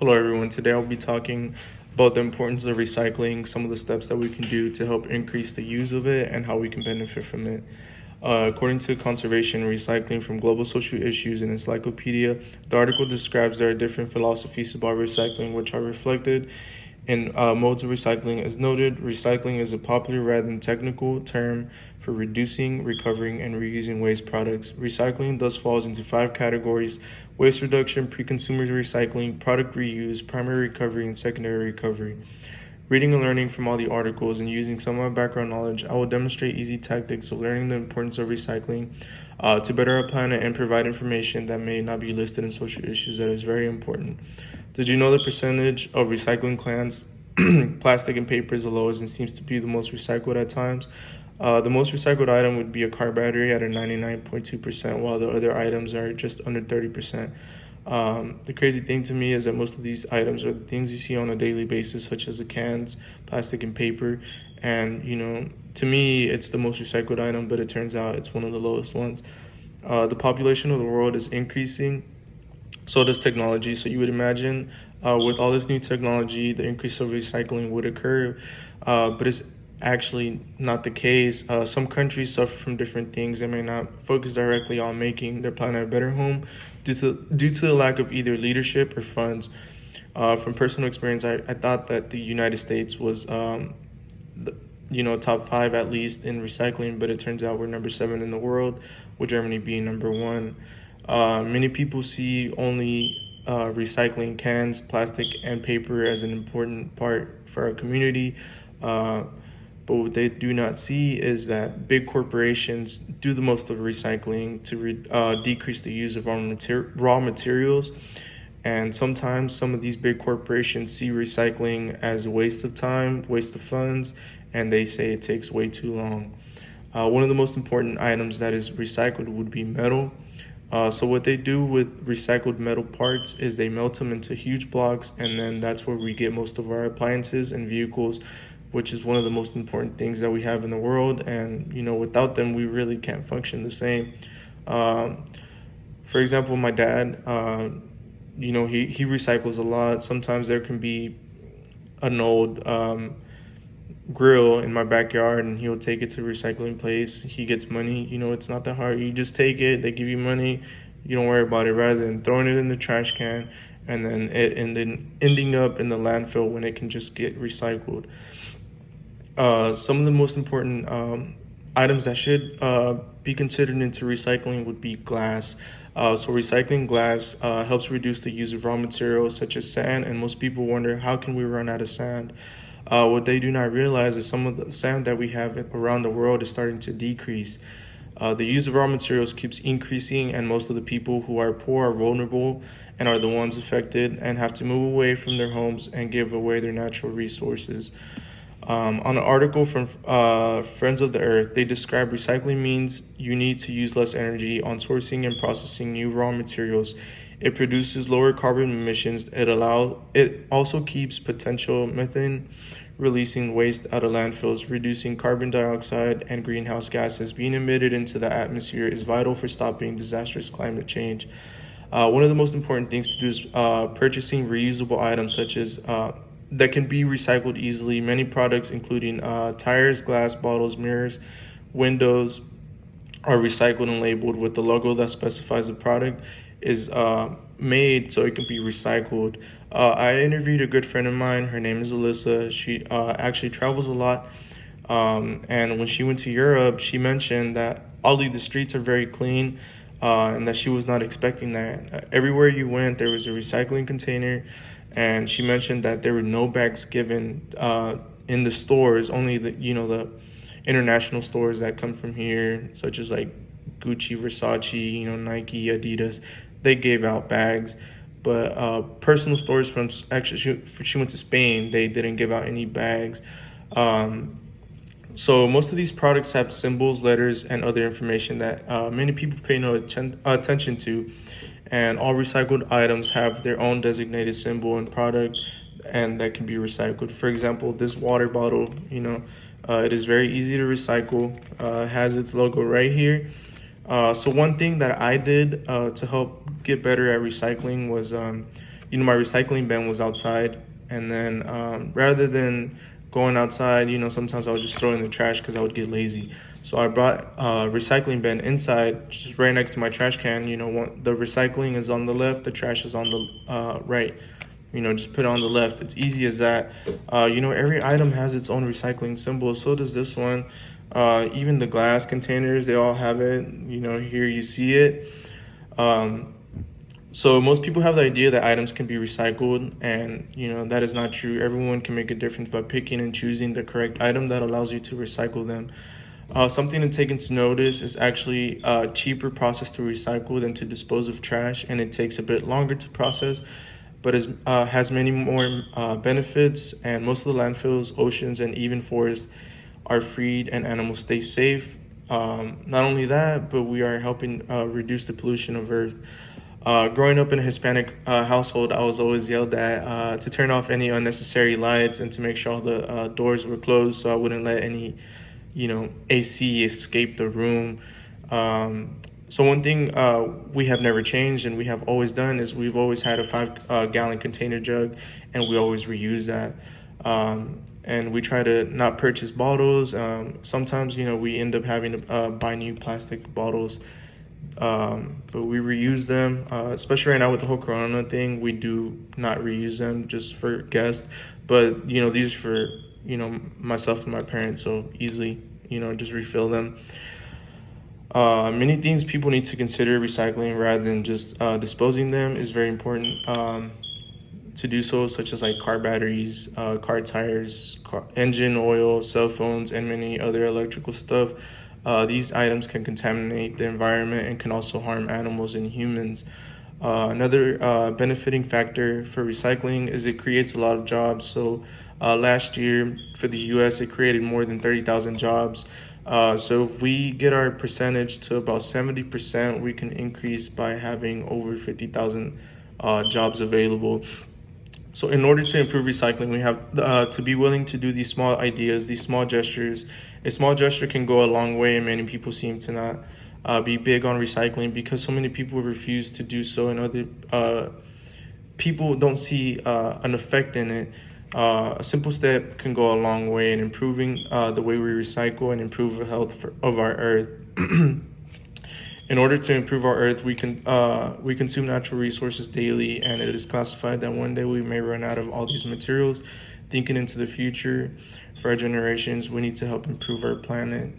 Hello, everyone. Today I'll be talking about the importance of recycling, some of the steps that we can do to help increase the use of it, and how we can benefit from it. According to Conservation and Recycling from Global Social Issues and Encyclopedia, the article describes there are different philosophies about recycling, which are reflected in modes of recycling. As noted, recycling is a popular rather than technical term for reducing, recovering, and reusing waste products. Recycling thus falls into five categories: waste reduction, pre-consumer recycling, product reuse, primary recovery, and secondary recovery. Reading and learning from all the articles and using some of my background knowledge, I will demonstrate easy tactics of learning the importance of recycling to better our planet and provide information that may not be listed in social issues that is very important. Did you know the percentage of recycling cans, plastic and paper is the lowest and seems to be the most recycled at times? The most recycled item would be a car battery at a 99.2%, while the other items are just under 30%. The crazy thing to me is that most of these items are the things you see on a daily basis, such as the cans, plastic, and paper. And, to me, it's the most recycled item, but it turns out it's one of the lowest ones. The population of the world is increasing, so does technology. So you would imagine with all this new technology, the increase of recycling would occur, but it's actually not the case. Some countries suffer from different things. They may not focus directly on making their planet a better home due to the lack of either leadership or funds. From personal experience, I thought that the United States was top five at least in recycling, but it turns out we're number seven in the world, with Germany being number one. Many people see only recycling cans, plastic, and paper as an important part for our community. But what they do not see is that big corporations do the most of recycling to decrease the use of raw materials. And sometimes some of these big corporations see recycling as a waste of time, waste of funds, and they say it takes way too long. One of the most important items that is recycled would be metal. So what they do with recycled metal parts is they melt them into huge blocks, and then that's where we get most of our appliances and vehicles, which is one of the most important things that we have in the world. And, without them, we really can't function the same. For example, my dad, he recycles a lot. Sometimes there can be an old grill in my backyard, and he'll take it to a recycling place. He gets money. It's not that hard. You just take it, they give you money, you don't worry about it, rather than throwing it in the trash can and then ending up in the landfill when it can just get recycled. Some of the most important items that should be considered into recycling would be glass. So recycling glass helps reduce the use of raw materials such as sand, and most people wonder, how can we run out of sand? What they do not realize is some of the sand that we have around the world is starting to decrease. The use of raw materials keeps increasing, and most of the people who are poor are vulnerable and are the ones affected and have to move away from their homes and give away their natural resources. On an article from Friends of the Earth, they describe recycling means you need to use less energy on sourcing and processing new raw materials. It produces lower carbon emissions. It also keeps potential methane releasing waste out of landfills. Reducing carbon dioxide and greenhouse gases being emitted into the atmosphere is vital for stopping disastrous climate change. One of the most important things to do is purchasing reusable items such as that can be recycled easily. Many products, including tires, glass bottles, mirrors, windows, are recycled and labeled with the logo that specifies the product is made so it can be recycled. I interviewed a good friend of mine. Her name is Alyssa. She actually travels a lot. And when she went to Europe, she mentioned that although the streets are very clean, and that she was not expecting that. Everywhere you went, there was a recycling container. And she mentioned that there were no bags given in the stores, only the international stores that come from here, such as like Gucci, Versace, Nike, Adidas. They gave out bags, but personal stores from she went to Spain. They didn't give out any bags. So most of these products have symbols, letters, and other information that many people pay no attention to. And all recycled items have their own designated symbol and product, and that can be recycled. For example, this water bottle, it is very easy to recycle. Has its logo right here. So one thing that I did to help get better at recycling was my recycling bin was outside, and then rather than going outside, sometimes I would just throw in the trash because I would get lazy. So I brought a recycling bin inside, just right next to my trash can. The recycling is on the left, the trash is on the right. Just put it on the left. It's easy as that. Every item has its own recycling symbol. So does this one. Even the glass containers, they all have it. Here you see it. So most people have the idea that items can be recycled, and that is not true. Everyone can make a difference by picking and choosing the correct item that allows you to recycle them. Something to take into notice is actually a cheaper process to recycle than to dispose of trash, and it takes a bit longer to process, but has many more benefits. And most of the landfills, oceans, and even forests are freed, and animals stay safe. Not only that, but we are helping reduce the pollution of Earth. Growing up in a Hispanic household, I was always yelled at to turn off any unnecessary lights and to make sure all the doors were closed so I wouldn't let any, AC escape the room. So one thing we have never changed and we have always done is we've always had a 5 gallon container jug, and we always reuse that. And we try to not purchase bottles. Sometimes, we end up having to buy new plastic bottles, but we reuse them, especially right now with the whole Corona thing. We do not reuse them just for guests, but these are for myself and my parents, so easily just refill them. Many things people need to consider recycling rather than just disposing them is very important to do so, such as like car batteries, car tires, engine oil, cell phones, and many other electrical stuff. These items can contaminate the environment and can also harm animals and humans. Another benefiting factor for recycling is it creates a lot of jobs. So last year for the US, it created more than 30,000 jobs. So if we get our percentage to about 70%, we can increase by having over 50,000 jobs available. So in order to improve recycling, we have to be willing to do these small ideas, these small gestures. A small gesture can go a long way, and many people seem to not be big on recycling because so many people refuse to do so, and other people don't see an effect in it. A simple step can go a long way in improving the way we recycle and improve the health of our earth. In order to improve our earth, we consume natural resources daily, and it is classified that one day we may run out of all these materials. Thinking into the future for our generations, we need to help improve our planet.